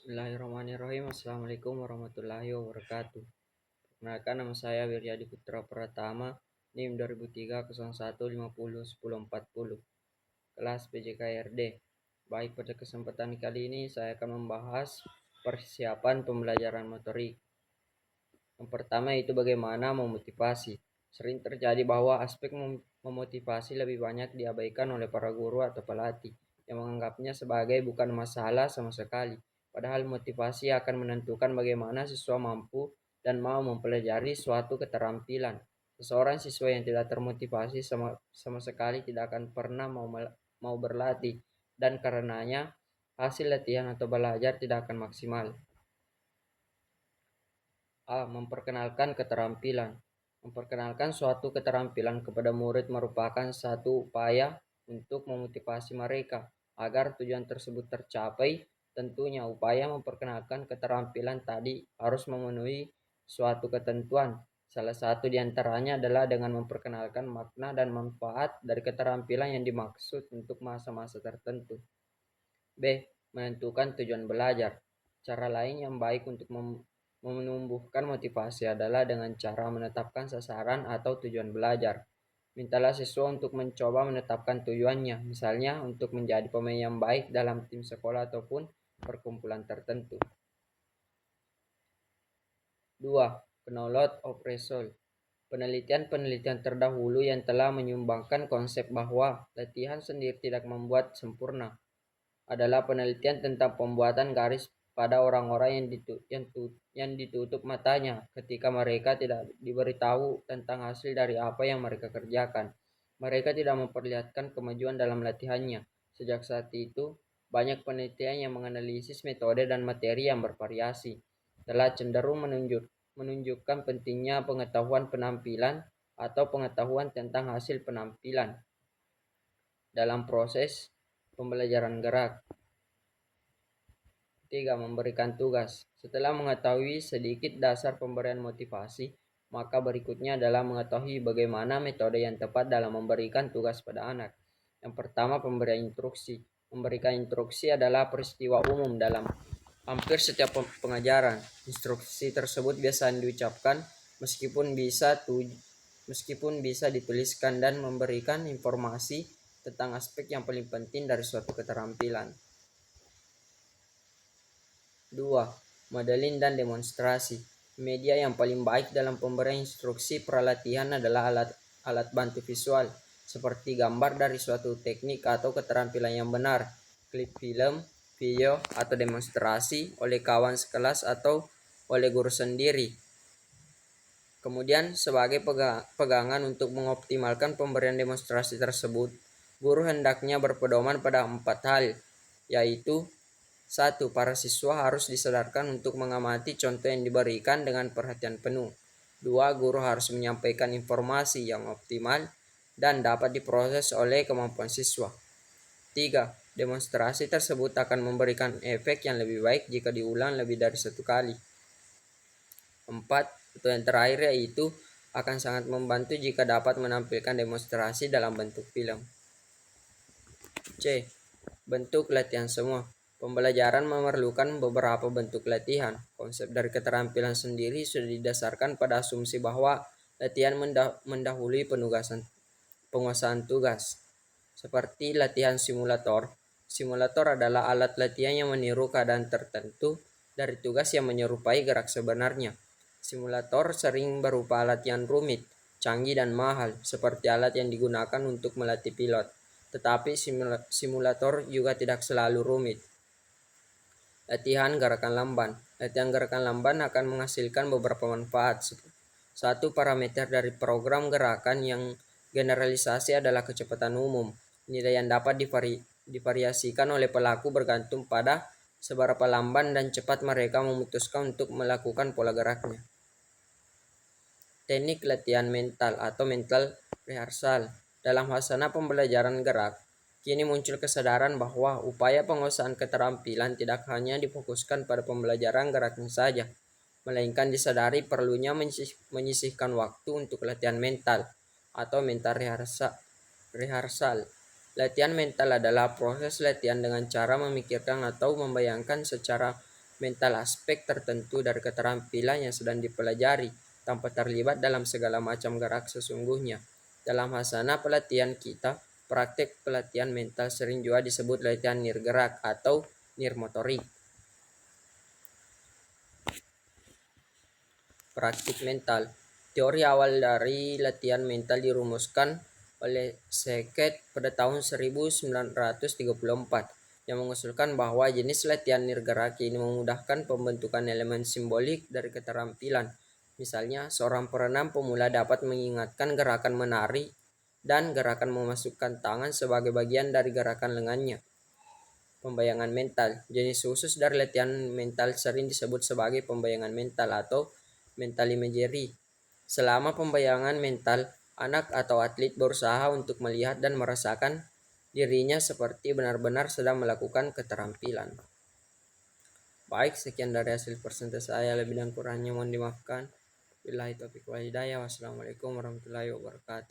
Bismillahirrahmanirrahim. Assalamualaikum warahmatullahi wabarakatuh. Perkenalkan, nama saya Wiryadi Putra Pratama, NIM 2003 01 50 10 40, kelas PJKRD. Baik, pada kesempatan kali ini saya akan membahas persiapan pembelajaran motorik. Yang pertama itu bagaimana memotivasi. Sering terjadi bahwa aspek memotivasi lebih banyak diabaikan oleh para guru atau pelatih yang menganggapnya sebagai bukan masalah sama sekali. Padahal motivasi akan menentukan bagaimana siswa mampu dan mau mempelajari suatu keterampilan. Seseorang siswa yang tidak termotivasi sama sekali tidak akan pernah mau berlatih, dan karenanya hasil latihan atau belajar tidak akan maksimal. Memperkenalkan keterampilan. Memperkenalkan suatu keterampilan kepada murid merupakan satu upaya untuk memotivasi mereka agar tujuan tersebut tercapai. Tentunya upaya memperkenalkan keterampilan tadi harus memenuhi suatu ketentuan. Salah satu di antaranya adalah dengan memperkenalkan makna dan manfaat dari keterampilan yang dimaksud untuk masa-masa tertentu. B. Menentukan tujuan belajar. Cara lain yang baik untuk menumbuhkan motivasi adalah dengan cara menetapkan sasaran atau tujuan belajar. Mintalah siswa untuk mencoba menetapkan tujuannya, misalnya untuk menjadi pemain yang baik dalam tim sekolah ataupun perkumpulan tertentu. 2. Knowledge of result. Penelitian-penelitian terdahulu yang telah menyumbangkan konsep bahwa latihan sendiri tidak membuat sempurna adalah penelitian tentang pembuatan garis pada orang-orang yang ditutup matanya ketika mereka tidak diberitahu tentang hasil dari apa yang mereka kerjakan. Mereka tidak memperlihatkan kemajuan dalam latihannya. Sejak saat itu, banyak penelitian yang menganalisis metode dan materi yang bervariasi telah cenderung menunjukkan pentingnya pengetahuan penampilan atau pengetahuan tentang hasil penampilan dalam proses pembelajaran gerak. 3. Memberikan tugas. Setelah mengetahui sedikit dasar pemberian motivasi, maka berikutnya adalah mengetahui bagaimana metode yang tepat dalam memberikan tugas pada anak. Yang pertama, pemberian instruksi. Memberikan instruksi adalah peristiwa umum dalam hampir setiap pengajaran. Instruksi tersebut biasanya diucapkan meskipun bisa dituliskan dan memberikan informasi tentang aspek yang paling penting dari suatu keterampilan. 2. Modeling dan demonstrasi. Media yang paling baik dalam pemberian instruksi perlatihan adalah alat bantu visual, seperti gambar dari suatu teknik atau keterampilan yang benar, klip film, video, atau demonstrasi oleh kawan sekelas atau oleh guru sendiri. Kemudian, sebagai pegangan untuk mengoptimalkan pemberian demonstrasi tersebut, guru hendaknya berpedoman pada 4 hal, yaitu 1. Para siswa harus disadarkan untuk mengamati contoh yang diberikan dengan perhatian penuh. 2. Guru harus menyampaikan informasi yang optimal dan dapat diproses oleh kemampuan siswa. 3. Demonstrasi tersebut akan memberikan efek yang lebih baik jika diulang lebih dari 1 kali. 4. Atau yang terakhir yaitu akan sangat membantu jika dapat menampilkan demonstrasi dalam bentuk film. C. Bentuk latihan semua. Pembelajaran memerlukan beberapa bentuk latihan. Konsep dari keterampilan sendiri sudah didasarkan pada asumsi bahwa latihan mendahului penguasaan tugas. Seperti latihan simulator. Simulator adalah alat latihan yang meniru keadaan tertentu dari tugas yang menyerupai gerak sebenarnya. Simulator sering berupa alat yang rumit, canggih dan mahal, seperti alat yang digunakan untuk melatih pilot. Tetapi simulator juga tidak selalu rumit. Latihan gerakan lamban. Latihan gerakan lamban akan menghasilkan beberapa manfaat. Satu parameter dari program gerakan yang generalisasi adalah kecepatan umum. Nilai yang dapat divariasikan oleh pelaku bergantung pada seberapa lamban dan cepat mereka memutuskan untuk melakukan pola geraknya. Teknik latihan mental atau mental rehearsal. Dalam wacana pembelajaran gerak, kini muncul kesadaran bahwa upaya penguasaan keterampilan tidak hanya difokuskan pada pembelajaran geraknya saja, melainkan disadari perlunya menyisihkan waktu untuk latihan mental atau mental rehearsal. Latihan mental adalah proses latihan dengan cara memikirkan atau membayangkan secara mental aspek tertentu dari keterampilan yang sedang dipelajari tanpa terlibat dalam segala macam gerak sesungguhnya. Dalam hasana pelatihan kita, praktek pelatihan mental sering juga disebut latihan nirgerak atau nirmotorik. Praktik mental. Teori awal dari latihan mental dirumuskan oleh Seket pada tahun 1934 yang mengusulkan bahwa jenis latihan nirgeraki ini memudahkan pembentukan elemen simbolik dari keterampilan. Misalnya, seorang perenang pemula dapat mengingatkan gerakan menari dan gerakan memasukkan tangan sebagai bagian dari gerakan lengannya. Pembayangan mental. Jenis khusus dari latihan mental sering disebut sebagai pembayangan mental atau mental imagery. Selama pembayangan mental, anak atau atlet berusaha untuk melihat dan merasakan dirinya seperti benar-benar sedang melakukan keterampilan. Baik, sekian dari hasil presentasi saya. Lebih dan kurangnya mohon dimaafkan. Billahi taufiq wal hidayah. Wassalamualaikum warahmatullahi wabarakatuh.